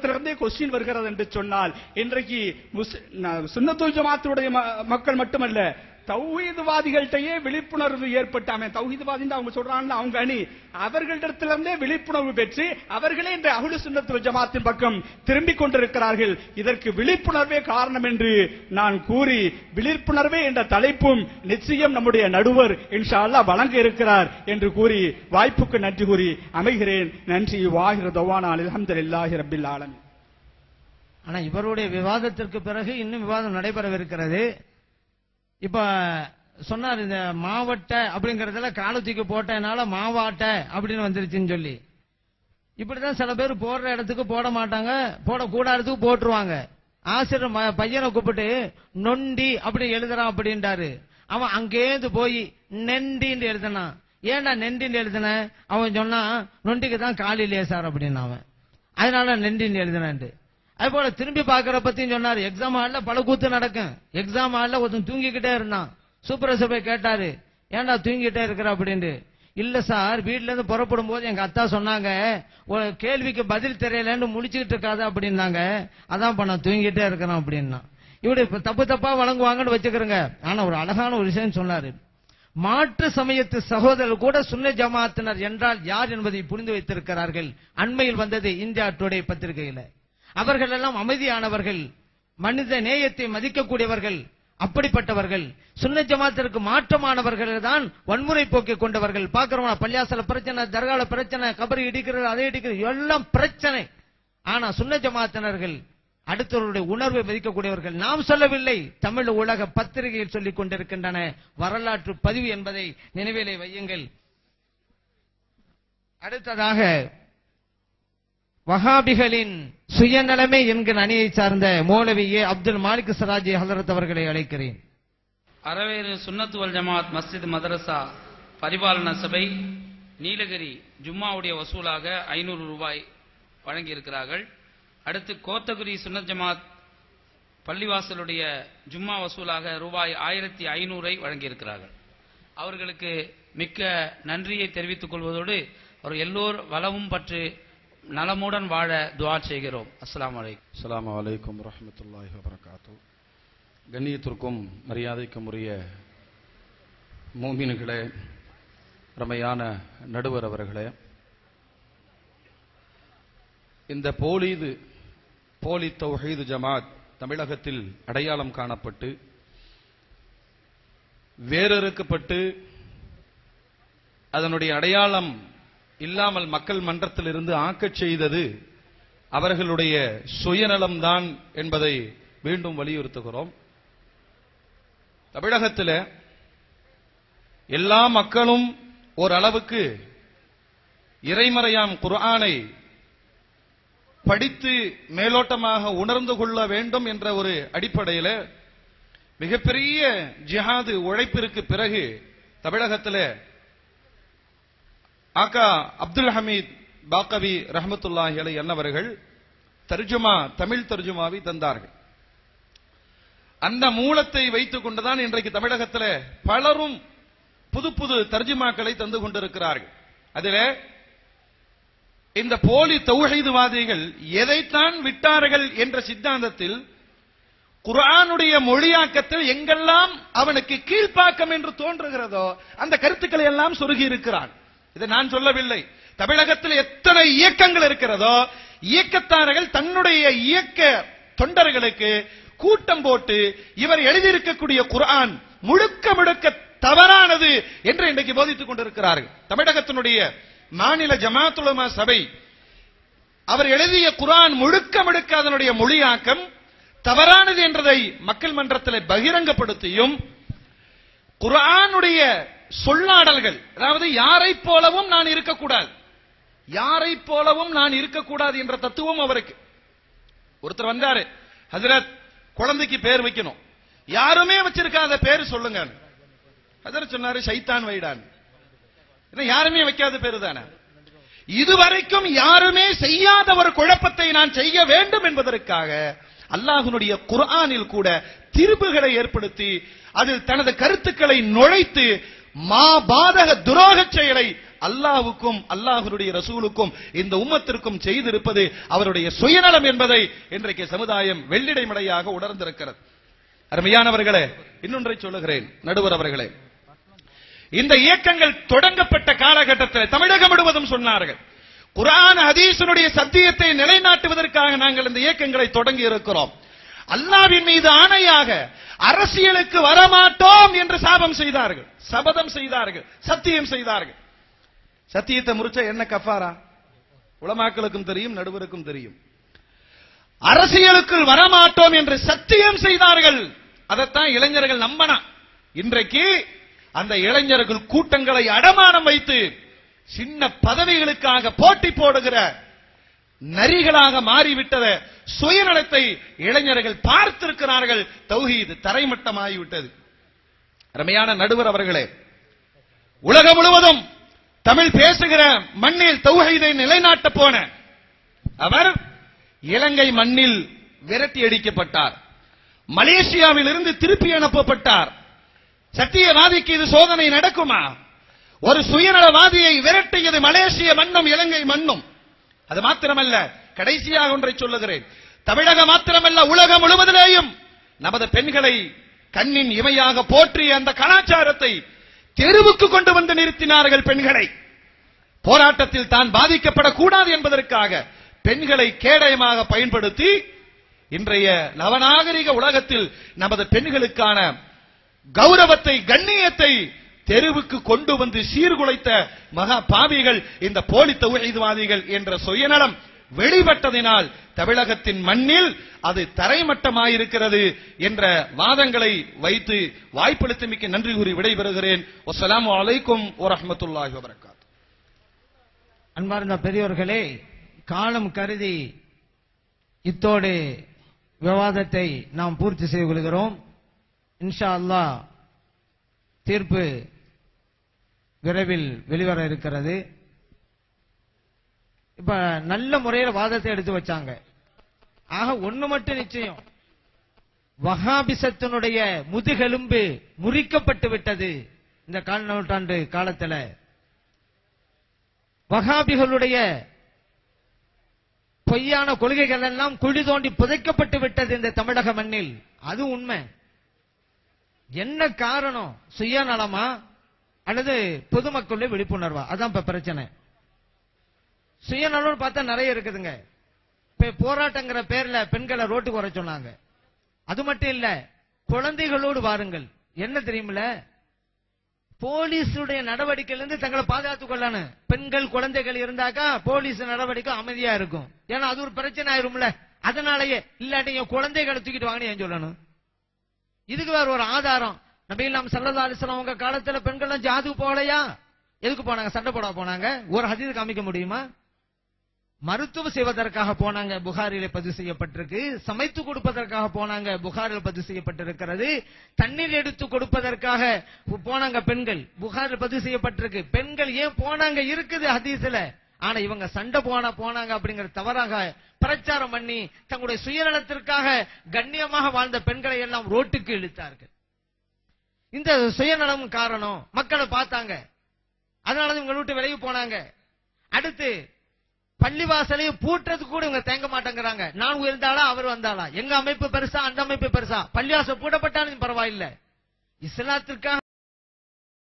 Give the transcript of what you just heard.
அவர்களிடத்திலிருந்தே question வருகிறது என்று சொன்னால் இன்றைக்கு சுன்னத்துல் ஜமாத்துடைய மக்கள் மட்டுமல்ல, தௌஹீத்வாதிகள்கிட்டயே விழிப்புணர்வு ஏற்பட்டாமே. தௌஹீத்வாதி அவங்க சொல்றாங்க, அவங்க அணி அவர்களிடத்திலிருந்தே விழிப்புணர்வு பெற்று அவர்களே இந்த அஹ்லு சுன்னத் வல் ஜமாத்தின் பக்கம் திரும்பிக் கொண்டிருக்கிறார்கள். இதற்கு விழிப்புணர்வே காரணம் என்று நான் கூறி, விழிப்புணர்வே என்ற தலைப்பும் நிச்சயம் நம்முடைய நடுவர் இன்ஷா அல்லாஹ் வழங்க இருக்கிறார் என்று கூறி வாய்ப்புக்கு நன்றி கூறி அமைகிறேன். நன்றி. வாஹிரு தவானா அல்ஹம்துலில்லாஹி ரப்பில் ஆலமீன். ஆனா இவருடைய விவாதத்திற்கு பிறகு இன்னும் விவாதம் நடைபெறவிருக்கிறது. இப்ப சொன்னார், இந்த மாவட்ட அப்படிங்கறதுல காலத்துக்கு போட்டனால மாவாட்ட அப்படின்னு வந்துருச்சுன்னு சொல்லி. இப்படிதான் சில பேர் போடுற இடத்துக்கு போட மாட்டாங்க, போடக்கூடாததுக்கு போட்டுருவாங்க. ஆசிரியர் பையனை கூப்பிட்டு நொண்டி அப்படி எழுதுறான் அப்படின்றாரு. அவன் அங்கேருந்து போய் நெண்டின்னு எழுதினான். ஏன்டா நெண்டின்னு எழுதின? அவன் சொன்னா நொண்டிக்கு தான் கால் இல்லையே சார் அப்படின்னு. அவன் அதனால நெண்டின்னு எழுதினான். அது போல திரும்பி பாக்குற பத்தியும் சொன்னாரு. எக்ஸாம் ஹால்ல பல கூத்து நடக்கும். எக்ஸாம் ஹால்ல ஒருத்தன் தூங்கிக்கிட்டே இருந்தான். சூப்பர்வைசர் போய் கேட்டாரு, ஏன்டா தூங்கிட்டே இருக்கிற அப்படின்னு. இல்ல சார், வீட்டுல இருந்து புறப்படும் போது எங்க அத்தா சொன்னாங்க, கேள்விக்கு பதில் தெரியலன்னு முடிச்சுக்கிட்டு இருக்காது அப்படின்னாங்க. அதான் பண்ண தூங்கிட்டே இருக்கிறான் அப்படின்னா. இப்படி தப்பு தப்பா வழங்குவாங்கன்னு வச்சுக்கிறேங்க. ஆனா ஒரு அழகான ஒரு விஷயம் சொன்னாரு. மாற்று சமயத்து சகோதரர் கூட சுன்னத் ஜமாத்தினர் என்றால் யார் என்பதை புரிந்து வைத்திருக்கிறார்கள். அண்மையில் வந்தது இந்தியா டுடே பத்திரிகையில. அவர்கள் எல்லாம் அமைதியானவர்கள், மனித நேயத்தை மதிக்கக்கூடியவர்கள். அப்படிப்பட்டவர்கள் சுன்னத் ஜமாத்திற்கு மாற்றமானவர்கள் தான் வன்முறை போக்கை கொண்டவர்கள். பாக்குறவங்க பள்ளியாசல பிரச்சனை, தர்கால பிரச்சனை, கபரி இடிக்கிறது, அதை இடிக்கிறது, எல்லாம் பிரச்சனை. ஆனா சுன்னத் ஜமாத்தினர்கள் அடுத்தவருடைய உணர்வை மதிக்கக்கூடியவர்கள். நாம் சொல்லவில்லை, தமிழ் உலக பத்திரிகையில் சொல்லிக் கொண்டிருக்கின்றன. வரலாற்று பதிவு என்பதை நினைவிலே வையுங்கள். அடுத்ததாக வஹாபிகளின் சுயநலமே என்கிற அணியை சார்ந்த மௌலவி அப்துல் மாலிக் சராஜி ஹலரத் அவர்களை அழைக்கிறேன். அரவேறு சுன்னத் வல் ஜமாத் மஸ்ஜித் மதரசா பரிபாலன சபை நீலகிரி ஜும்மாவுடைய வசூலாக 500 ரூபாய் வழங்கியிருக்கிறார்கள். அடுத்து கோத்தகிரி சுன்னத் ஜமாத் பள்ளிவாசலுடைய ஜும்மா வசூலாக ரூபாய் 1500 வழங்கியிருக்கிறார்கள். அவர்களுக்கு மிக்க நன்றியை தெரிவித்துக் கொள்வதோடு அவர் எல்லோர் வளமும் பற்று நலமுடன் வாழ துஆ செய்கிறோம். அஸ்ஸலாமு அலைக்கும். அஸ்ஸலாமு அலைக்கும் வரஹ்மத்துல்லாஹி வபரகாத்துஹு. கண்ணியத்திற்கும் மரியாதைக்கும் உரிய மூமின்களே, ரமையான நடுவர் அவர்களே, இந்த போலி தௌஹீது ஜமாத் தமிழகத்தில் அடையாளம் காணப்பட்டு வேறறுக்கப்பட்டு அதனுடைய அடையாளம் இல்லாமல் மக்கள் மன்றத்திலிருந்து ஆக்கச் செய்தது அவர்களுடைய சுயநலம்தான் என்பதை மீண்டும் வலியுறுத்துகிறோம். தமிழகத்தில் எல்லா மக்களும் ஓரளவுக்கு இறைமறையாம் குர்ஆனை படித்து மேலோட்டமாக உணர்ந்து கொள்ள வேண்டும் என்ற ஒரு அடிப்படையில் மிகப்பெரிய ஜிஹாது உழைப்பிற்கு பிறகு தமிழகத்தில் ஆகா அப்துல் ஹமீத் பாக்கவி ரஹ்மத்துல்லாஹி அலைஹி அன்னவர்கள் தமிழ் தர்ஜுமாவை தந்தார்கள். அந்த மூலத்தை வைத்துக் கொண்டுதான் இன்றைக்கு தமிழகத்தில் பலரும் புது புது தர்ஜுமாக்களை தந்து கொண்டிருக்கிறார்கள். அதில் இந்த போலி தௌஹீதுவாதிகள் எதைத்தான் விட்டார்கள் என்ற சித்தாந்தத்தில் குர்ஆனுடைய மொழியாக்கத்தில் எங்கெல்லாம் அவனுக்கு கீழ்ப்பாக்கம் என்று தோன்றுகிறதோ அந்த கருத்துக்களை எல்லாம் சொருகி இருக்கிறான். இதை நான் சொல்லவில்லை. தமிழகத்தில் எத்தனை இயக்கங்கள் இருக்கிறதோ இயக்கத்தார்கள் தன்னுடைய இயக்க தொண்டர்களுக்கு கூட்டம் போட்டு இவர் எழுதியிருக்கக்கூடிய குர்ஆன் முழுக்க முழுக்க தவறானது என்று இன்றைக்கு போதித்துக் கொண்டிருக்கிறார்கள். தமிழகத்தினுடைய மாநில ஜமாத் உலமா சபை அவர் எழுதிய குர்ஆன் முழுக்க முழுக்க அதனுடைய மொழியாக்கம் தவறானது என்றதை மக்கள் மன்றத்தில் பகிரங்கப்படுத்தியும் குர்ஆனுடைய சொல்லாடல்கள், அதாவது யாரை போலவும் நான் இருக்கக்கூடாது, யாரை போலவும் நான் இருக்கக்கூடாது என்ற தத்துவம் அவருக்கு. ஒருத்தர் வந்தாரு, ஹஜ்ரத் குழந்தைக்கு பேர் வைக்கணும், யாருமே வச்சிருக்காத பேர் சொல்லுங்க. ஹஜ்ரத் சொன்னாரு ஷைத்தான் வைடான். யாருமே வைக்காத பேரு தானே. இதுவரைக்கும் யாருமே செய்யாத ஒரு குழப்பத்தை நான் செய்ய வேண்டும் என்பதற்காக அல்லாஹ்வுடைய குர்ஆனில் கூட திரிபுகளை ஏற்படுத்தி அதில் தனது கருத்துக்களை நுழைத்து மாபாதக துரோக செயலை அல்லாஹ்வுக்கும் அல்லாஹ்வுடைய ரசூலுக்கும் இந்த உம்மத்திற்கும் செய்திருப்பது அவருடைய சுயநலம் என்பதை இன்றைக்கு சமுதாயம் வெள்ளிடைமடையாக உணர்ந்திருக்கிறது. அருமையானவர்களே, இன்னொன்றை சொல்லுகிறேன் நடுவர் அவர்களே, இந்த இயக்கங்கள் தொடங்கப்பட்ட காலகட்டத்தில் தமிழகம் முழுவதும் சொன்னார்கள், குர்ஆன் ஹதீஸினுடைய சத்தியத்தை நிலைநாட்டுவதற்காக நாங்கள் இந்த இயக்கங்களை தொடங்கி இருக்கிறோம். அல்லாஹ்வின் மீது ஆணையாக அரசியலுக்கு வரமாட்டோம் என்று சாபம் செய்தார்கள், சபதம் செய்தார்கள், சத்தியம் செய்தார்கள். சத்தியத்தை முறிச்சா என்ன கஃபாரா? உலமாக்களுக்கும் தெரியும், நடுவருக்கும் தெரியும். அரசியலுக்குள் வரமாட்டோம் என்று சத்தியம் செய்தார்கள். அதைத்தான் இளைஞர்கள் நம்பனா. இன்றைக்கு அந்த இளைஞர்கள் கூட்டங்களை அடமானம் வைத்து சின்ன பதவிகளுக்காக போட்டி போடுகிற நரிகளாக மாறிவிட்டத சுயநலத்தை இளைஞர்கள் பார்த்திருக்கிறார்கள். தௌஹீத் தரைமட்டமாகிவிட்டது. அருமையான நடுவர் அவர்களே, உலகம் முழுவதும் தமிழ் பேசுகிற மண்ணில் தௌஹீதை நிலைநாட்ட போன அவர் இலங்கை மண்ணில் விரட்டி அடிக்கப்பட்டார். மலேசியாவில் இருந்து திருப்பி அனுப்பப்பட்டார். சத்தியவாதிக்கு இது சோதனை நடக்குமா? ஒரு சுயநலவாதியை விரட்டியது மலேசிய மண்ணும் இலங்கை மண்ணும். அது மாத்திரமல்ல, கடைசியாக ஒன்றை சொல்லுகிறேன், தமிழகம் மாத்திரமல்ல உலகம் முழுவதிலேயும் நமது பெண்களை கண்ணின் இமையாக போற்றிய அந்த கலாச்சாரத்தை தெருவுக்கு கொண்டு வந்து நிறுத்தினார்கள். பெண்களை போராட்டத்தில் தான் பாதிக்கப்படக்கூடாது என்பதற்காக பெண்களை கேடயமாக பயன்படுத்தி இன்றைய நவநாகரிக உலகத்தில் நமது பெண்களுக்கான கௌரவத்தை, கண்ணியத்தை தெருவுக்கு கொண்டு வந்து சீர்குலைத்த மகா பாவிகள் இந்த போலி தௌஹீத்வாதிகள் என்ற சுயநலம் வெளிப்பட்டதினால் தமிழகத்தின் மண்ணில் அது தரைமட்டமாயிருக்கிறது என்ற வாதங்களை வைத்து வாய்ப்பளித்தமைக்கு நன்றி கூறி விடைபெறுகிறேன். அஸ்ஸலாமு அலைக்கும் வரஹ்மத்துல்லாஹி வபரகாத்துஹு. அன்பார்ந்த பெரியோர்களே, காலம் கருதி இத்தோடு விவாதத்தை நாம் பூர்த்தி செய்து கொள்கிறோம். இன்ஷா அல்லாஹ் தீர்ப்பு விரைவில் வெளிவர இருக்கிறது. இப்ப நல்ல முறையில் வாதத்தை எடுத்து வச்சாங்க. ஆக ஒண்ணு மட்டும் நிச்சயம், வஹாபிசத்தினுடைய முதுகெலும்பு முறிக்கப்பட்டு விட்டது. இந்த கால் நூற்றாண்டு காலத்துல வஹாபிகளுடைய பொய்யான கொள்கைகள் எல்லாம் குழி தோண்டி புதைக்கப்பட்டு விட்டது இந்த தமிழக மண்ணில். அது உண்மை. என்ன காரணம்? சுயநலமா அல்லது பொதுமக்களுடைய விழிப்புணர்வா? அதான் இப்ப பிரச்சனை. சுயநலம் பார்த்தா நிறைய இருக்குதுங்க. இப்ப போராட்டங்கிற பேர்ல பெண்களை ரோட்டுக்கு வர சொன்னாங்க. அது மட்டும் இல்ல, குழந்தைகளோடு வாருங்கள். என்ன தெரியுமில்ல, போலீஸுடைய நடவடிக்கையிலிருந்து தங்களை பாதுகாத்துக் கொள்ளணும். பெண்கள் குழந்தைகள் இருந்தாக்கா போலீஸ் நடவடிக்கை அமைதியா இருக்கும். ஏன்னா அது ஒரு பிரச்சனை ஆயிரும்ல. அதனாலயே இல்லாட்டி என் குழந்தைகளை தூக்கிட்டு வாங்கன்னு ஏன் சொல்லணும்? இதுக்கு வேற ஒரு ஆதாரம். நபிகள் ஸல்லல்லாஹு அலைஹி வஸல்லம் அவங்க காலத்துல பெண்கள் ஜிஹாதுக்கு போகலையா? எதுக்கு போனாங்க? சண்டை போட போனாங்க. ஒரு ஹதீஸ் காமிக்க முடியுமா? மருத்துவம் செய்வதற்காக போனாங்க, புகாரிலே பதிவு செய்யப்பட்டிருக்கு. சமைத்து கொடுப்பதற்காக போனாங்க, புகாரில் பதிவு செய்யப்பட்டிருக்கிறது. தண்ணீர் எடுத்து கொடுப்பதற்காக போனாங்க பெண்கள், புகாரில் பதிவு செய்யப்பட்டிருக்கு. பெண்கள் ஏன் போனாங்க இருக்குது ஹதீஸ்ல. ஆனா இவங்க சண்டை போனாங்க அப்படிங்கிற தவறாக பிரச்சாரம் பண்ணி தங்களுடைய சுயநலத்திற்காக கண்ணியமாக வாழ்ந்த பெண்களை எல்லாம் ரோட்டுக்கு இழுத்தார்கள். இந்த சுயநலம் காரணம். மக்களை பார்த்தாங்க, அதனால இவங்க விட்டு விலகி போனாங்க. அடுத்து பள்ளிவாசலையும் பூட்டுறதுக்கு கூட இவங்க தேங்க மாட்டேங்கிறாங்க. நான் உயர்ந்தாளா அவர் வந்தாளா, எங்க அமைப்பு பெருசா அந்த அமைப்பு பெருசா, பள்ளிவாசல் பூட்டப்பட்டாலும் பரவாயில்லை, இஸ்லாத்திற்காக